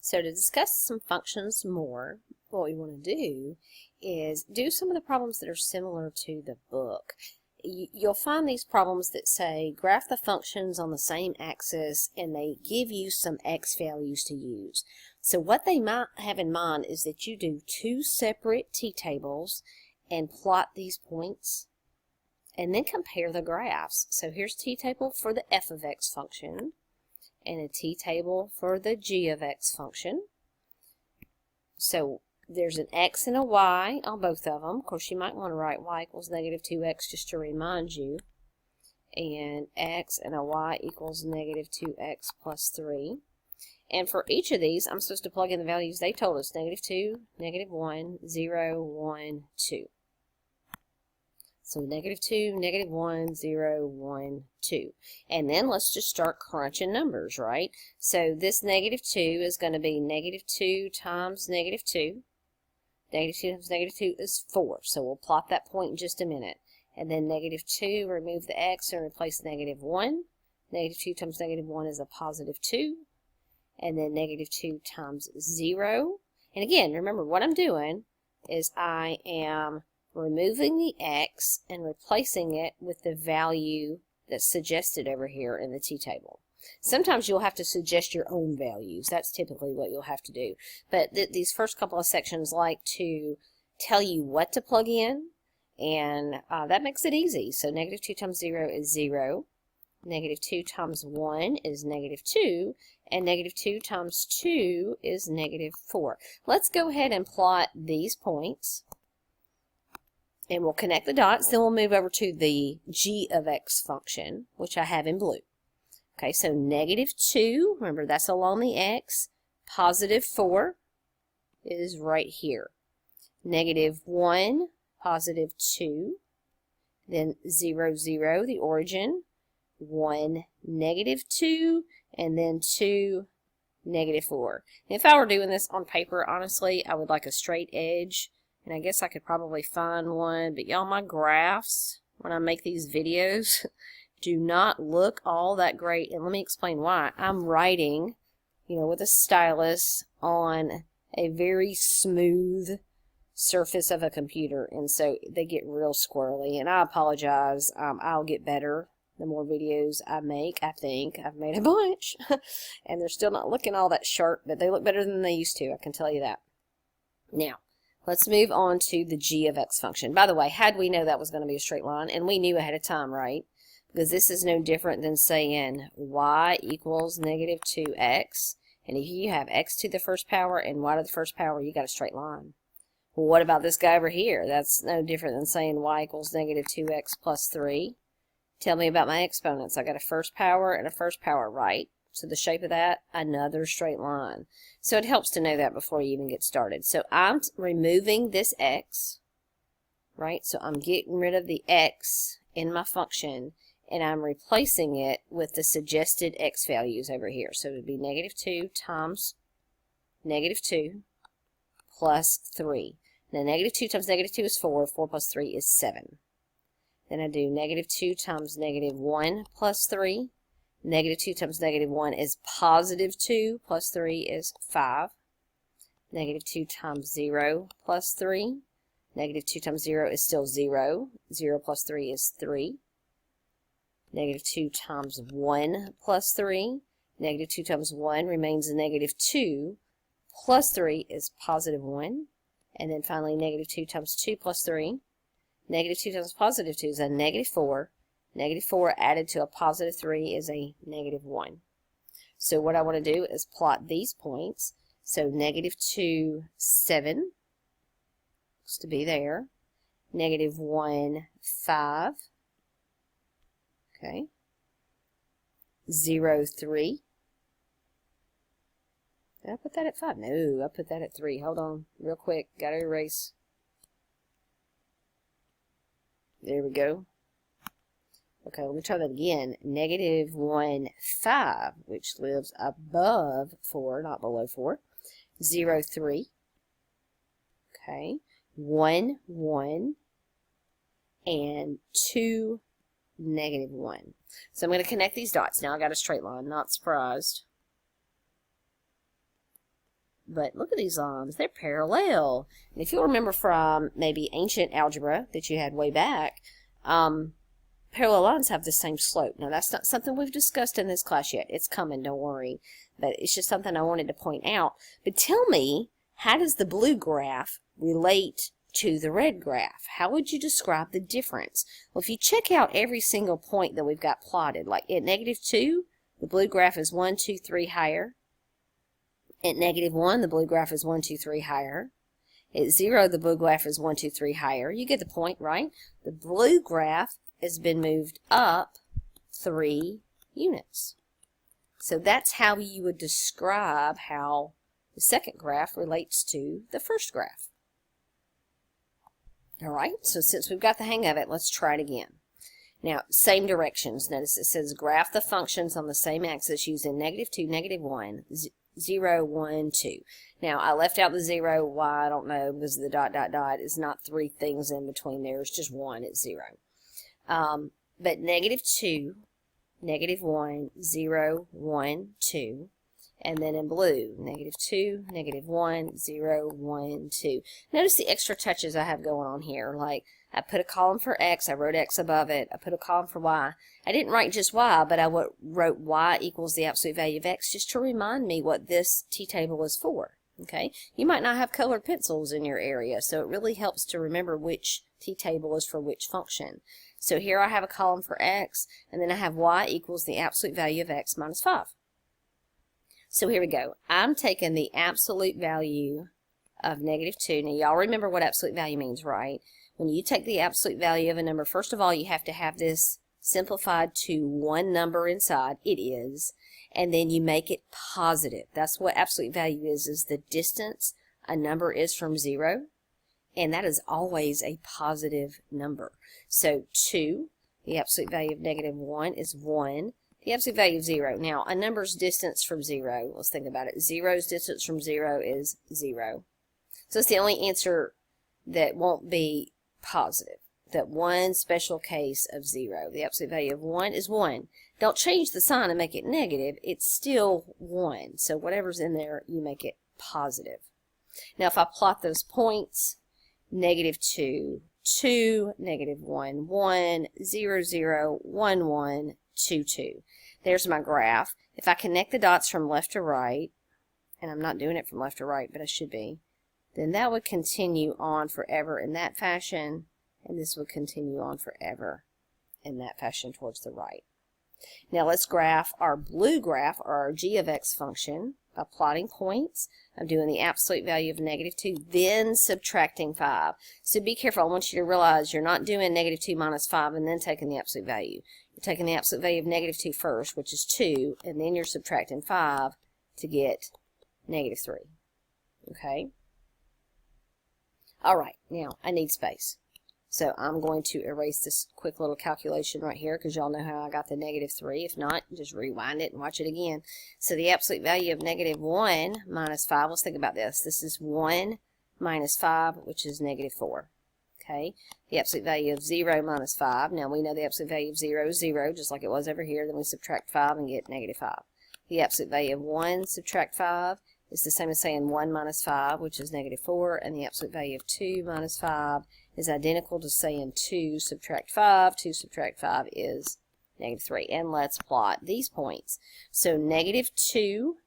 So to discuss some functions more, what we want to do is do some of the problems that are similar to the book. You'll find these problems that say graph the functions on the same axis and they give you some x values to use. So what they might have in mind is that you do two separate t-tables and plot these points and then compare the graphs. So here's t-table for the f of x function and a t-table for the g of x function. So there's an x and a y on both of them. Of course, you might want to write y equals negative 2x just to remind you. And x and a y equals negative 2x plus 3. And for each of these, I'm supposed to plug in the values they told us. Negative 2, negative 1, 0, 1, 2. So negative 2, negative 1, 0, 1, 2. And then let's just start crunching numbers, right? So this negative 2 is going to be negative 2 times negative 2. Negative 2 times negative 2 is 4. So we'll plot that point in just a minute. And then negative 2, remove the x and replace negative 1. Negative 2 times negative 1 is a positive 2. And then negative 2 times 0. And again, remember what I'm doing is I am removing the x and replacing it with the value that's suggested over here in the t-table. Sometimes you'll have to suggest your own values. That's typically what you'll have to do. But these first couple of sections like to tell you what to plug in, and that makes it easy. So negative 2 times 0 is 0. Negative 2 times 1 is negative 2. And negative 2 times 2 is negative 4. Let's go ahead and plot these points. And we'll connect the dots, then we'll move over to the g of x function, which I have in blue. Okay, so negative 2, remember that's along the x. Positive 4 is right here. Negative 1, positive 2. Then 0, 0, the origin. 1, negative 2, and then 2, negative 4. And if I were doing this on paper, honestly, I would like a straight edge. And I guess I could probably find one, but y'all, my graphs, when I make these videos, do not look all that great. And let me explain why. I'm writing, with a stylus on a very smooth surface of a computer. And so they get real squirrely. And I apologize. I'll get better the more videos I make. I think I've made a bunch. And they're still not looking all that sharp, but they look better than they used to. I can tell you that. Now, let's move on to the g of x function. By the way, how'd we know that was going to be a straight line? And we knew ahead of time, right? Because this is no different than saying y equals negative 2x. And if you have x to the first power and y to the first power, you got a straight line. Well, what about this guy over here? That's no different than saying y equals negative 2x plus 3. Tell me about my exponents. I got a first power and a first power, right? So the shape of that, another straight line. So it helps to know that before you even get started. So I'm removing this x, right? So I'm getting rid of the x in my function, and I'm replacing it with the suggested x values over here. So it would be negative 2 times negative 2 plus 3. Now negative 2 times negative 2 is 4. 4 plus 3 is 7. Then I do negative 2 times negative 1 plus 3. Negative 2 times negative 1 is positive 2, plus 3 is 5. Negative 2 times 0 plus 3. Negative 2 times 0 is still 0. 0 plus 3 is 3. Negative 2 times 1 plus 3. Negative 2 times 1 remains a negative 2, plus 3 is positive 1. And then finally, negative 2 times 2 plus 3. Negative 2 times positive 2 is a negative 4. Negative 4 added to a positive 3 is a negative 1. So what I want to do is plot these points. So negative 2, 7 looks to be there. Negative 1, 5. Okay. 0, 3. Did I put that at 5? No, I put that at 3. Hold on, real quick. Got to erase. There we go. Okay, let me try that again. Negative 1, 5, which lives above 4, not below 4. 0, 3. Okay. 1, 1. And 2, negative 1. So I'm going to connect these dots. Now I got a straight line, not surprised. but look at these lines. They're parallel. And if you'll remember from maybe ancient algebra that you had way back, parallel lines have the same slope. Now, that's not something we've discussed in this class yet. It's coming, don't worry. But it's just something I wanted to point out. But tell me, how does the blue graph relate to the red graph? How would you describe the difference? Well, if you check out every single point that we've got plotted, like at -2, the blue graph is 1, 2, 3 higher. At -1, the blue graph is 1, 2, 3 higher. At 0, the blue graph is 1, 2, 3 higher. You get the point, right? The blue graph has been moved up 3 units. So that's how you would describe how the second graph relates to the first graph. All right, so since we've got the hang of it, let's try it again. Now, same directions. Notice it says graph the functions on the same axis using -2, -1, 0, 1, 2. Now, I left out the 0. Why? I don't know, because the ... is not 3 things in between there. It's just 1. It's 0. But -2, -1, 0, 1, 2. And then in blue, -2, -1, 0, 1, 2. Notice the extra touches I have going on here. Like, I put a column for X, I wrote X above it. I put a column for Y. I didn't write just Y, but I wrote Y equals the absolute value of X just to remind me what this t-table is for. Okay? You might not have colored pencils in your area, so it really helps to remember which t-table is for which function. So here I have a column for X, and then I have Y equals the absolute value of X minus 5. So here we go. I'm taking the absolute value of -2. Now, y'all remember what absolute value means, right? When you take the absolute value of a number, first of all, you have to have this simplified to one number inside. It is. And then you make it positive. That's what absolute value is the distance a number is from 0. And that is always a positive number. So 2, the absolute value of -1 is 1. The absolute value of 0. Now, a number's distance from 0, let's think about it. 0's distance from 0 is 0. So it's the only answer that won't be positive. That one special case of 0. The absolute value of 1 is 1. Don't change the sign and make it negative. It's still 1. So whatever's in there, you make it positive. Now, if I plot those points, -2, 2, -1, 1, 0, 0, 1, 1, 2, 2. There's my graph. If I connect the dots from left to right, and I'm not doing it from left to right, but I should be, then that would continue on forever in that fashion, and this would continue on forever in that fashion towards the right. Now let's graph our blue graph, or our g of x function, by plotting points. I'm doing the absolute value of -2, then subtracting 5. So be careful. I want you to realize you're not doing -2 minus 5 and then taking the absolute value. You're taking the absolute value of -2 first, which is 2, and then you're subtracting 5 to get -3. Okay? All right, now I need space. So I'm going to erase this quick little calculation right here because y'all know how I got the -3. If not, just rewind it and watch it again. So the absolute value of -1 minus 5, let's think about this. This is 1 minus 5, which is -4. Okay? The absolute value of 0 minus 5. Now we know the absolute value of 0 is 0, just like it was over here. Then we subtract 5 and get -5. The absolute value of 1 subtract 5 is the same as saying 1 minus 5, which is -4. And the absolute value of 2 minus 5 is identical to saying 2 subtract 5. 2 subtract 5 is -3. And let's plot these points. So -2,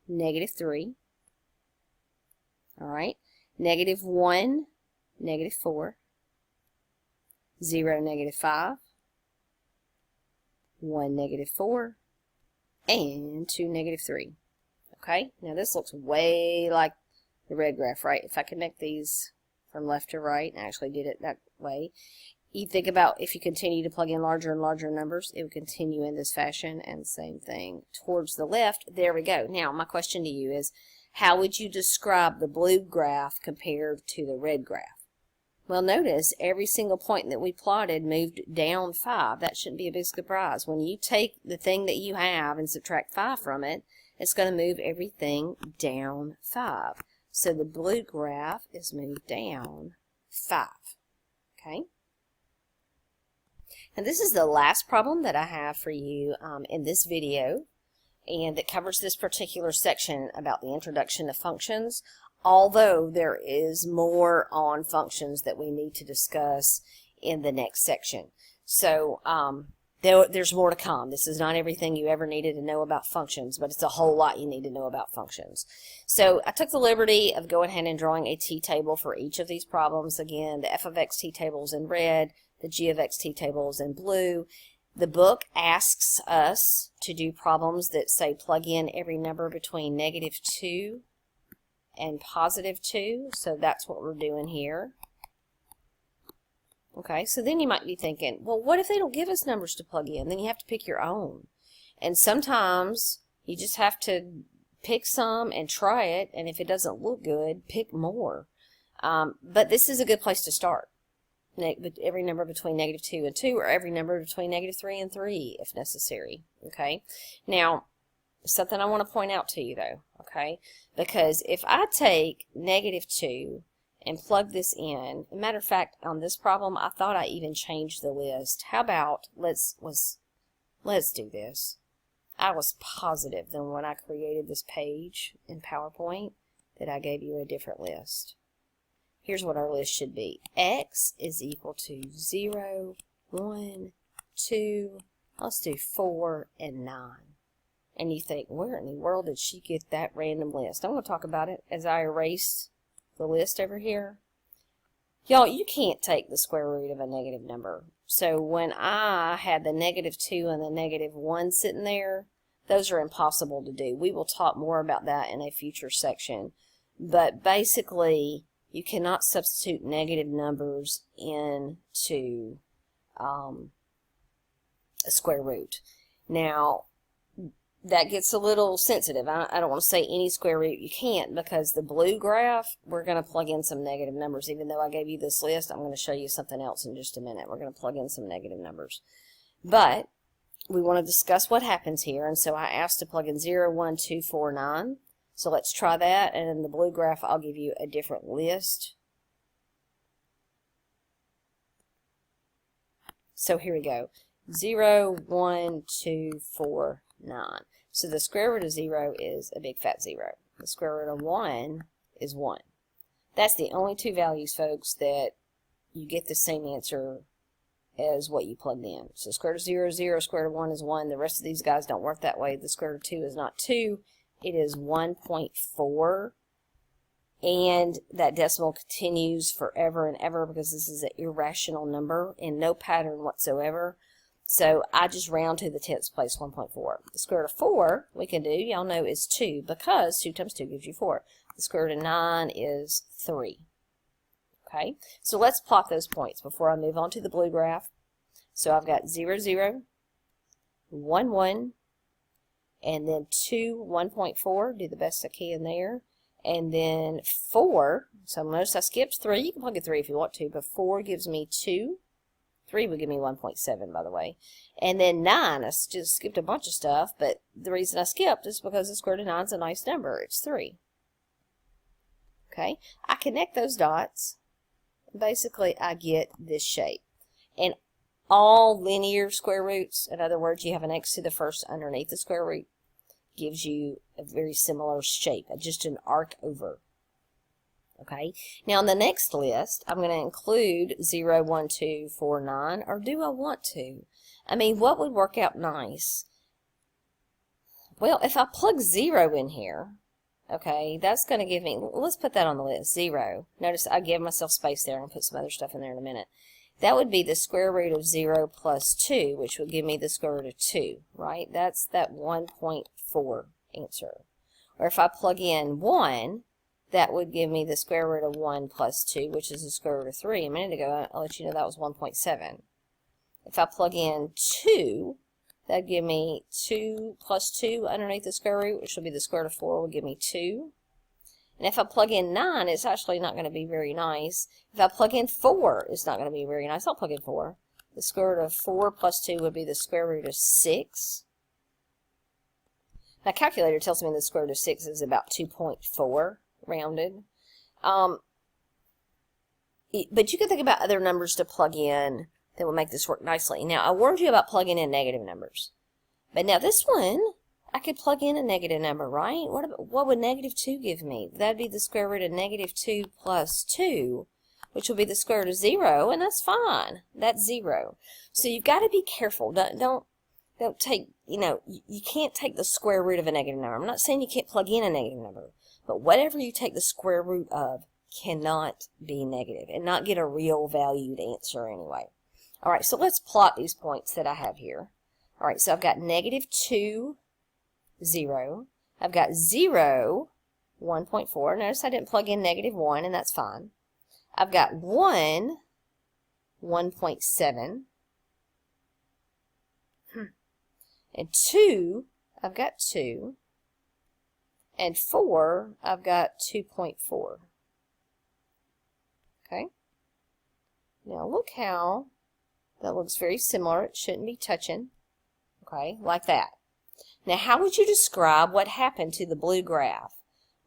-3. All right. -1, -4. 0, -5. 1, -4. And 2, -3. Okay. Now this looks way like the red graph, right? If I connect these from left to right, and I actually did it that way. You think about if you continue to plug in larger and larger numbers, it would continue in this fashion, and same thing towards the left. There we go. Now, my question to you is, how would you describe the blue graph compared to the red graph? Well, notice every single point that we plotted moved down 5. That shouldn't be a big surprise. When you take the thing that you have and subtract 5 from it, it's going to move everything down 5. So the blue graph is moved down 5. Okay? And this is the last problem that I have for you in this video. and that covers this particular section about the introduction to functions, although there is more on functions that we need to discuss in the next section. So there's more to come. This is not everything you ever needed to know about functions, but it's a whole lot you need to know about functions. So I took the liberty of going ahead and drawing a t-table for each of these problems. Again, the f of x t-table is in red, the g of x t-table is in blue. The book asks us to do problems that say plug in every number between -2 and +2, so that's what we're doing here. Okay, so then you might be thinking, well, what if they don't give us numbers to plug in? Then you have to pick your own. And sometimes you just have to pick some and try it, and if it doesn't look good, pick more. But this is a good place to start. Every number between -2 and 2, or every number between -3 and 3, if necessary. Okay, now, something I want to point out to you, though, okay, because if I take -2 and plug this in. As a matter of fact, on this problem, I thought I even changed the list. How about let's do this. I was positive that when I created this page in PowerPoint that I gave you a different list. Here's what our list should be. X is equal to 0, 1, 2, let's do 4, and 9. And you think, where in the world did she get that random list? I'm going to talk about it as I erase the list over here. Y'all, you can't take the square root of a negative number. So when I had the -2 and the -1 sitting there, those are impossible to do. We will talk more about that in a future section. But basically, you cannot substitute negative numbers into a square root. Now, that gets a little sensitive. I don't want to say any square root you can't, because the blue graph, we're going to plug in some negative numbers. Even though I gave you this list, I'm going to show you something else in just a minute. We're going to plug in some negative numbers. But we want to discuss what happens here, and so I asked to plug in 0, 1, 2, 4, 9. So let's try that, and in the blue graph, I'll give you a different list. So here we go. 0, 1, 2, 4, 9. So the square root of 0 is a big fat 0. The square root of 1 is 1. That's the only two values, folks, that you get the same answer as what you plugged in. So square root of 0 is 0, square root of 1 is 1. The rest of these guys don't work that way. The square root of 2 is not 2. It is 1.4. And that decimal continues forever and ever because this is an irrational number and no pattern whatsoever. So I just round to the 10th place, 1.4. The square root of 4, we can do, y'all know, is 2, because 2 times 2 gives you 4. The square root of 9 is 3. Okay, so let's plot those points before I move on to the blue graph. So I've got 0, 0, 1, 1, and then 2, 1.4. Do the best I can there. And then 4. So notice I skipped 3. You can plug in 3 if you want to, but 4 gives me 2. 3 would give me 1.7, by the way. And then 9, I just skipped a bunch of stuff, but the reason I skipped is because the square root of 9 is a nice number. It's 3. Okay, I connect those dots, and basically I get this shape. And all linear square roots, in other words, you have an x to the first underneath the square root, gives you a very similar shape, just an arc over. Okay, now in the next list, I'm going to include 0, 1, 2, 4, 9, or do I want to? I mean, what would work out nice? Well, if I plug 0 in here, okay, that's going to give me, let's put that on the list, 0. Notice I give myself space there. I'm going to put some other stuff in there in a minute. That would be the square root of 0 plus 2, which would give me the square root of 2, right? That's that 1.4 answer. Or if I plug in 1, that would give me the square root of 1 plus 2, which is the square root of 3. A minute ago, I'll let you know that was 1.7. If I plug in 2, that would give me 2 plus 2 underneath the square root, which will be the square root of 4, will give me 2. And if I plug in 9, it's actually not going to be very nice. If I plug in 4, it's not going to be very nice. I'll plug in 4. The square root of 4 plus 2 would be the square root of 6. My calculator tells me the square root of 6 is about 2.4. Rounded. But you can think about other numbers to plug in that will make this work nicely. Now, I warned you about plugging in negative numbers. But now this one, I could plug in a negative number, right? What would negative 2 give me? That'd be the square root of negative 2 plus 2, which will be the square root of 0, and that's fine. That's 0. So you've got to be careful. Don't take, you can't take the square root of a negative number. I'm not saying you can't plug in a negative number, but whatever you take the square root of cannot be negative and not get a real valued answer anyway. All right, so let's plot these points that I have here. All right, so I've got negative 2, 0. I've got 0, 1.4. Notice I didn't plug in negative 1, and that's fine. I've got 1, 1.7. And 2, I've got 2. And 4, I've got 2.4. Okay? Now look how that looks very similar. It shouldn't be touching. Okay, like that. Now how would you describe what happened to the blue graph?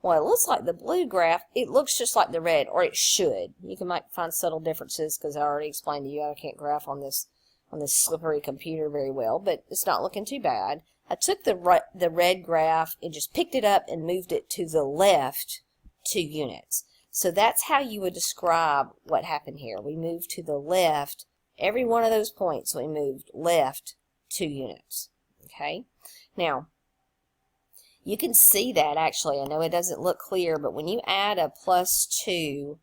Well, it looks like the blue graph, it looks just like the red, or it should. You might find subtle differences because I already explained to you I can't graph on this slippery computer very well, but it's not looking too bad. I took the red graph and just picked it up and moved it to the left 2 units. So that's how you would describe what happened here. We moved to the left, every one of those points we moved left 2 units. Okay? Now, you can see that actually. I know it doesn't look clear, but when you add a plus 2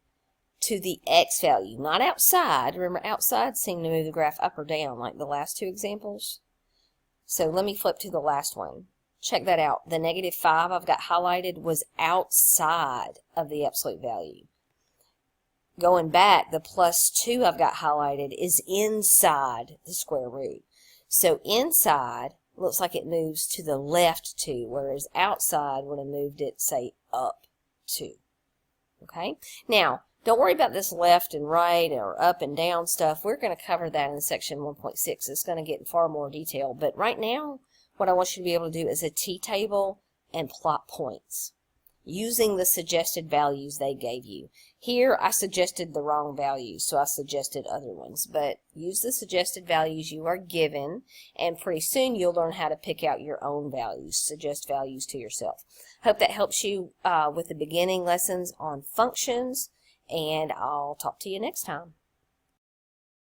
to the x value, not outside. Remember, outside seemed to move the graph up or down like the last 2 examples. So let me flip to the last one. Check that out. The negative 5 I've got highlighted was outside of the absolute value. Going back, the plus 2 I've got highlighted is inside the square root. So inside looks like it moves to the left 2, whereas outside would have moved it, say, up 2. Okay? Now, don't worry about this left and right or up and down stuff. We're going to cover that in section 1.6. It's going to get in far more detail. But right now, what I want you to be able to do is a t-table and plot points using the suggested values they gave you. Here, I suggested the wrong values, so I suggested other ones. But use the suggested values you are given, and pretty soon you'll learn how to pick out your own values, suggest values to yourself. Hope that helps you with the beginning lessons on functions, and I'll talk to you next time.